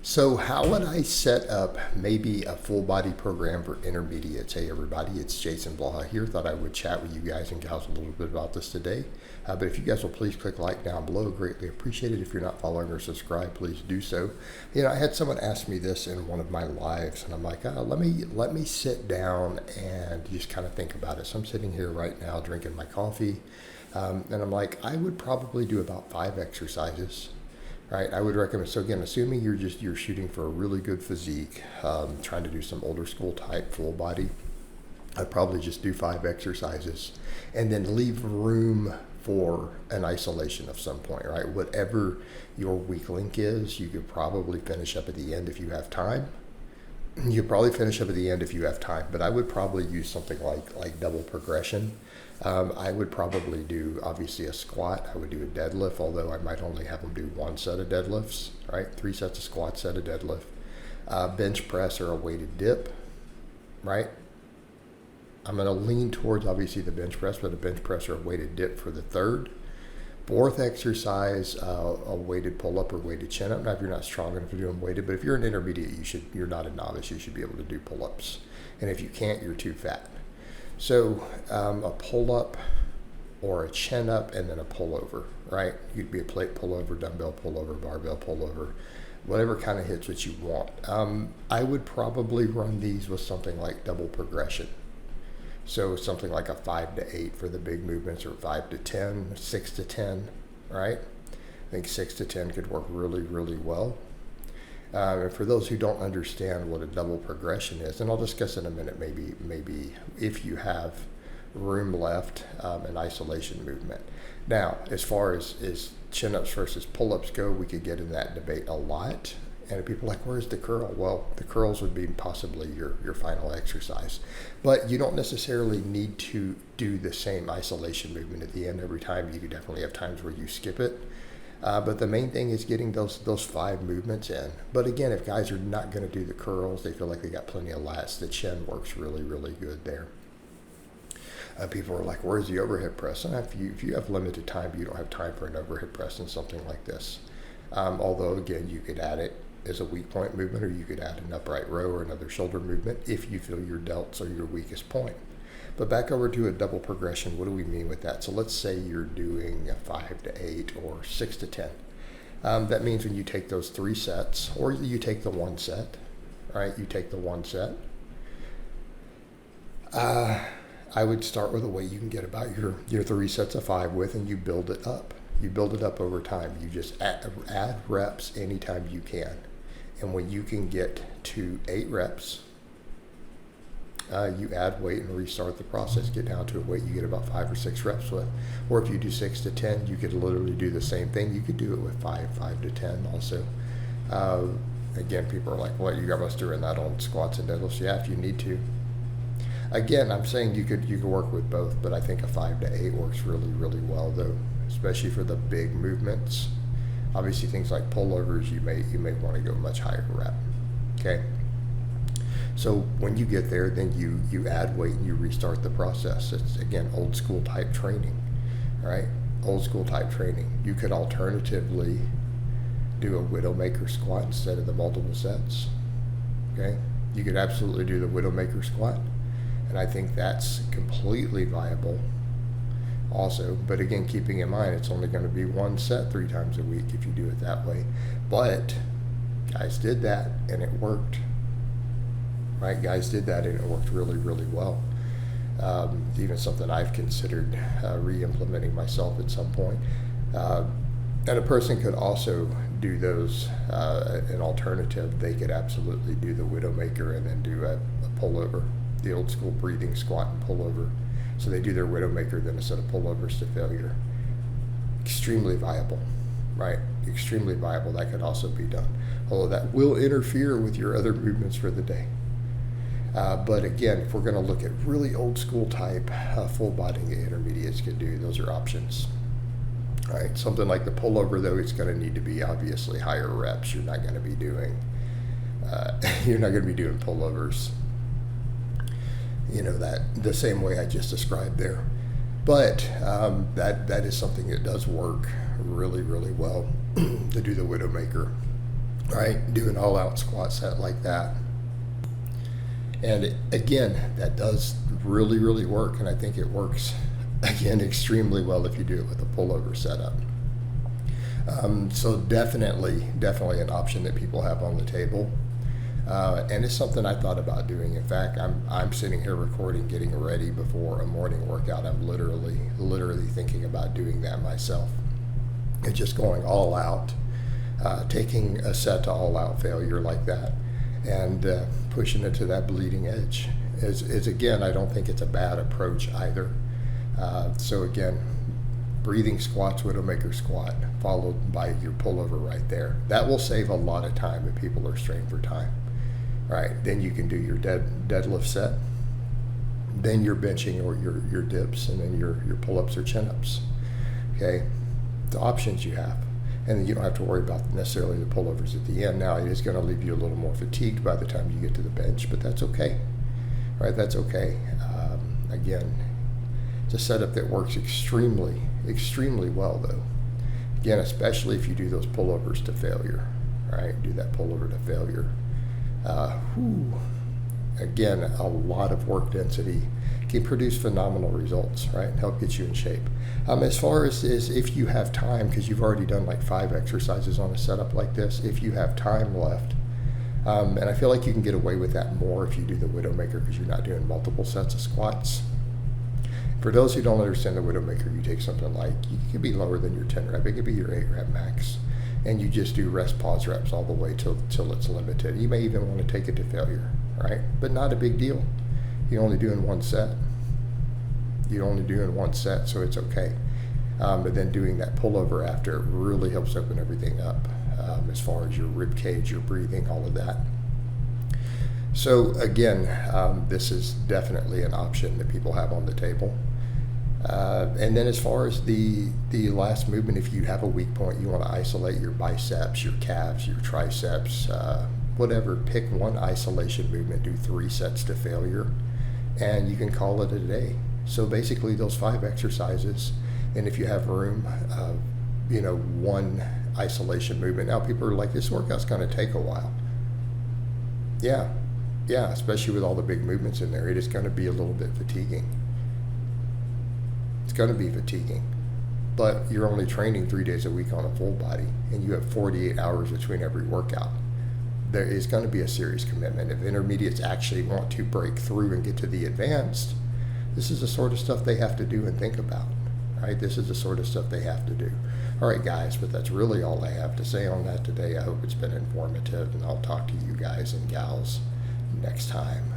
So how would I set up maybe a full body program for intermediates? Hey everybody, it's Jason Blaha here. Thought I would chat with you guys and gals a little bit about this today. But if you guys will please click like down below, greatly appreciate it. If you're not following or subscribed, please do so. I had someone ask me this in one of my lives, and I'm like, let me sit down and just kind of think about it. So I'm sitting here right now drinking my coffee, and I'm like, I would probably do about 5 exercises. Right, I would recommend. So again, assuming you're shooting for a really good physique, trying to do some older school type full body, I'd probably just do 5 exercises, and then leave room for an isolation of some point. Right, whatever your weak link is, you could probably finish up at the end if you have time. You could probably finish up at the end if you have time, but I would probably use something like double progression. I would probably do, obviously, a squat. I would do a deadlift, although I might only have them do 1 set of deadlifts, right? 3 sets of squats, set of deadlift. Bench press or a weighted dip, right? I'm going to lean towards, obviously, the bench press, but a bench press or a weighted dip for the third. 4th exercise, a weighted pull-up or weighted chin-up. Now, if you're not strong enough to do them weighted, but if you're an intermediate, you're not a novice, you should be able to do pull-ups. And if you can't, you're too fat. So a pull-up or a chin-up and then a pullover, right? You'd be a plate pullover, dumbbell pullover, barbell pullover, whatever kind of hits what you want. I would probably run these with something like double progression. So something like a 5 to 8 for the big movements, or 5 to 10, 6 to 10, right? I think 6 to 10 could work really, really well. And for those who don't understand what a double progression is, and I'll discuss in a minute, maybe if you have room left, an isolation movement. Now, as far as chin-ups versus pull-ups go, we could get in that debate a lot. And people are like, where's the curl? Well, the curls would be possibly your final exercise. But you don't necessarily need to do the same isolation movement at the end every time. You could definitely have times where you skip it. But the main thing is getting those 5 movements in. But again, if guys are not going to do the curls, they feel like they got plenty of lats, the chin works really, really good there. People are like, where's the overhead press? And if you have limited time, you don't have time for an overhead press in something like this. Although, again, you could add it as a weak point movement, or you could add an upright row or another shoulder movement if you feel your delts are your weakest point. But back over to a double progression, what do we mean with that? So let's say you're doing a 5 to 8 or 6 to 10. That means when you take those 3 sets, or you take the 1 set, right? You take the 1 set. I would start with a weight you can get about your 3 sets of 5 with, and you build it up. You build it up over time. You just add reps anytime you can. And when you can get to 8 reps, you add weight and restart the process. Get down to a weight you get about 5 or 6 reps with. Or if you do 6 to 10, you could literally do the same thing. You could do it with 5 to 10 also. Again, people are like, well, you got us doing that on squats and deadlifts. Yeah, if you need to. Again, I'm saying you could work with both, but I think a 5 to 8 works really, really well, though, especially for the big movements. Obviously, things like pullovers, you may want to go much higher rep. Okay. So when you get there, then you add weight and you restart the process. It's, again, old school type training, right? Old school type training. You could alternatively do a Widowmaker squat instead of the multiple sets. Okay. You could absolutely do the Widowmaker squat. And I think that's completely viable also. But again, keeping in mind, it's only going to be 1 set 3 times a week if you do it that way. But guys did that and it worked. Right? Guys did that and it worked really, really well. Even something I've considered re-implementing myself at some point. And a person could also do those, an alternative. They could absolutely do the Widowmaker and then do a pullover. The old school breathing squat and pullover. So they do their Widowmaker, then a set of pullovers to failure. Extremely viable, right? Extremely viable. That could also be done. Although that will interfere with your other movements for the day. But again, if we're going to look at really old school type full body intermediates can do, those are options. All right, something like the pullover, though, it's going to need to be obviously higher reps. You're not going to be doing pullovers, that the same way I just described there. But that is something that does work really, really well to do the Widowmaker. right? Do an all-out squat set like that. And again, that does really, really work, and I think it works, again, extremely well if you do it with a pullover setup. So definitely an option that people have on the table. And it's something I thought about doing. In fact, I'm sitting here recording, getting ready before a morning workout. I'm literally thinking about doing that myself. It's just going all out, taking a set to all out failure like that, and pushing it to that bleeding edge. Is again, I don't think it's a bad approach either. So again, breathing squats, Widowmaker squat, followed by your pullover right there. That will save a lot of time if people are strained for time. All right, then you can do your deadlift set, then your benching or your dips, and then your pull-ups or chin-ups. Okay, the options you have. And then you don't have to worry about necessarily the pullovers at the end. Now, it is going to leave you a little more fatigued by the time you get to the bench, but that's okay. All right, that's okay. Again, it's a setup that works extremely well, though. Again, especially if you do those pullovers to failure. All right, do that pullover to failure. Again, a lot of work density can produce phenomenal results, right? And help get you in shape. As far as if you have time, because you've already done like 5 exercises on a setup like this, if you have time left, and I feel like you can get away with that more if you do the Widowmaker because you're not doing multiple sets of squats. For those who don't understand the Widowmaker, you take something like, you could be lower than your 10 rep, it could be your 8 rep max, and you just do rest pause reps all the way till it's limited. You may even want to take it to failure, right? But not a big deal. You're only doing one set. So it's okay. But then doing that pullover after really helps open everything up, as far as your rib cage, your breathing, all of that. So again, this is definitely an option that people have on the table. And then as far as the last movement, if you have a weak point, you want to isolate your biceps, your calves, your triceps, whatever. Pick one isolation movement, do 3 sets to failure, and you can call it a day. So basically those 5 exercises, and if you have room, one isolation movement. Now people are like, this workout's going to take a while. Yeah, especially with all the big movements in there, it is going to be a little bit fatiguing. It's going to be fatiguing, but you're only training 3 days a week on a full body, and you have 48 hours between every workout. There is going to be a serious commitment. If intermediates actually want to break through and get to the advanced, this is the sort of stuff they have to do and think about, right? This is the sort of stuff they have to do. All right, guys, but that's really all I have to say on that today. I hope it's been informative, and I'll talk to you guys and gals next time.